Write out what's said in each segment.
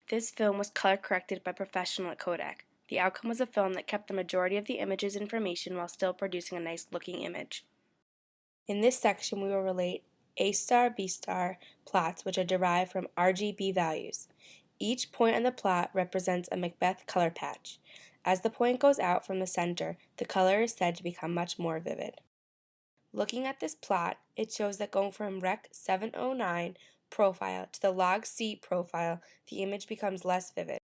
This film was color corrected by professional at Kodak. The outcome was a film that kept the majority of the image's information while still producing a nice looking image. In this section we will relate A star, B star plots which are derived from RGB values. Each point on the plot represents a Macbeth color patch. As the point goes out from the center, the color is said to become much more vivid. Looking at this plot, it shows that going from Rec. 709 profile to the log C profile, the image becomes less vivid.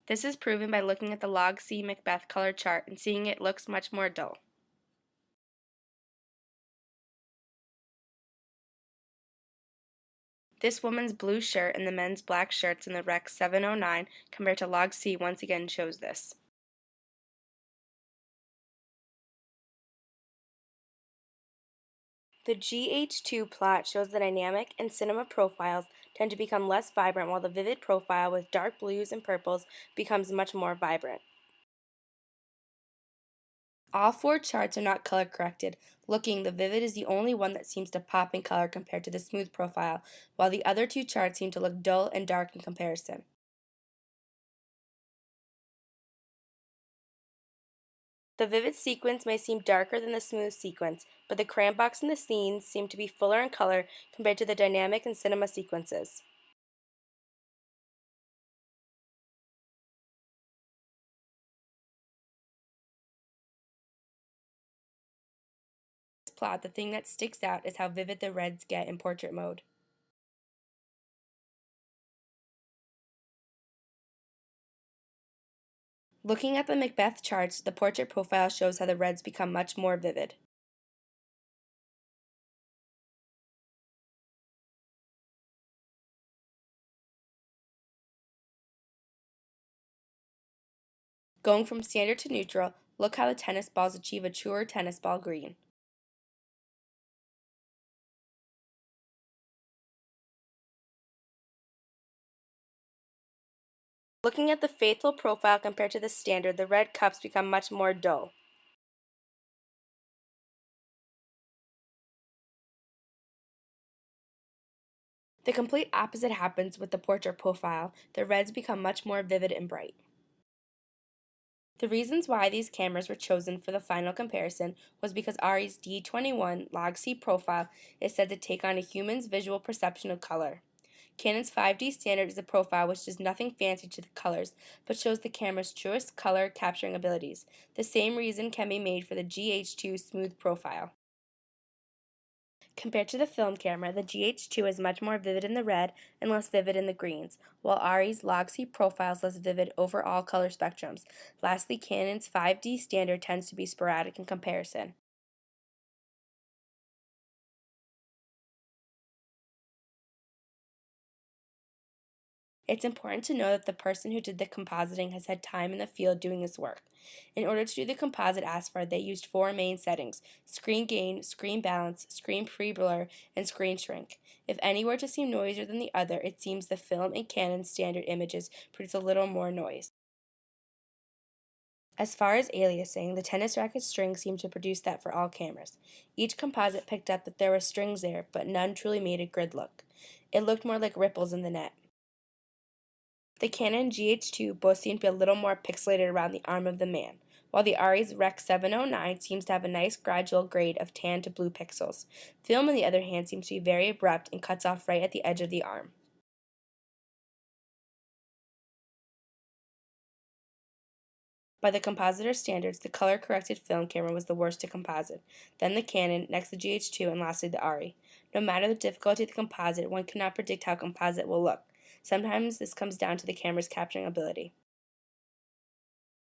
This is proven by looking at the log C Macbeth color chart and seeing it looks much more dull. This woman's blue shirt and the men's black shirts in the Rec. 709 compared to log C once again shows this. The GH2 plot shows the dynamic and cinema profiles tend to become less vibrant while the vivid profile with dark blues and purples becomes much more vibrant. All four charts are not color corrected. Looking, the vivid is the only one that seems to pop in color compared to the smooth profile, while the other two charts seem to look dull and dark in comparison. The vivid sequence may seem darker than the smooth sequence, but the crayon box and the scenes seem to be fuller in color compared to the dynamic and cinema sequences. In this plot, the thing that sticks out is how vivid the reds get in portrait mode. Looking at the Macbeth charts, the portrait profile shows how the reds become much more vivid. Going from standard to neutral, look how the tennis balls achieve a truer tennis ball green. Looking at the faithful profile compared to the standard, the red cups become much more dull. The complete opposite happens with the portrait profile. The reds become much more vivid and bright. The reasons why these cameras were chosen for the final comparison was because ARRI's D21 log C profile is said to take on a human's visual perception of color. Canon's 5D standard is a profile which does nothing fancy to the colors, but shows the camera's truest color capturing abilities. The same reason can be made for the GH2 smooth profile. Compared to the film camera, the GH2 is much more vivid in the red and less vivid in the greens, while ARRI's log C profile is less vivid over all color spectrums. Lastly, Canon's 5D standard tends to be sporadic in comparison. It's important to know that the person who did the compositing has had time in the field doing this work. In order to do the composite aspar, they used four main settings: screen gain, screen balance, screen pre-blur, and screen shrink. If any were to seem noisier than the other, it seems the film and Canon standard images produce a little more noise. As far as aliasing, the tennis racket strings seemed to produce that for all cameras. Each composite picked up that there were strings there, but none truly made a grid look. It looked more like ripples in the net. The Canon GH2 both seem to be a little more pixelated around the arm of the man, while the ARRI's Rec. 709 seems to have a nice gradual grade of tan to blue pixels. Film, on the other hand, seems to be very abrupt and cuts off right at the edge of the arm. By the compositor standards, the color-corrected film camera was the worst to composite, then the Canon, next the GH2, and lastly the ARRI. No matter the difficulty of the composite, one cannot predict how composite will look. Sometimes this comes down to the camera's capturing ability.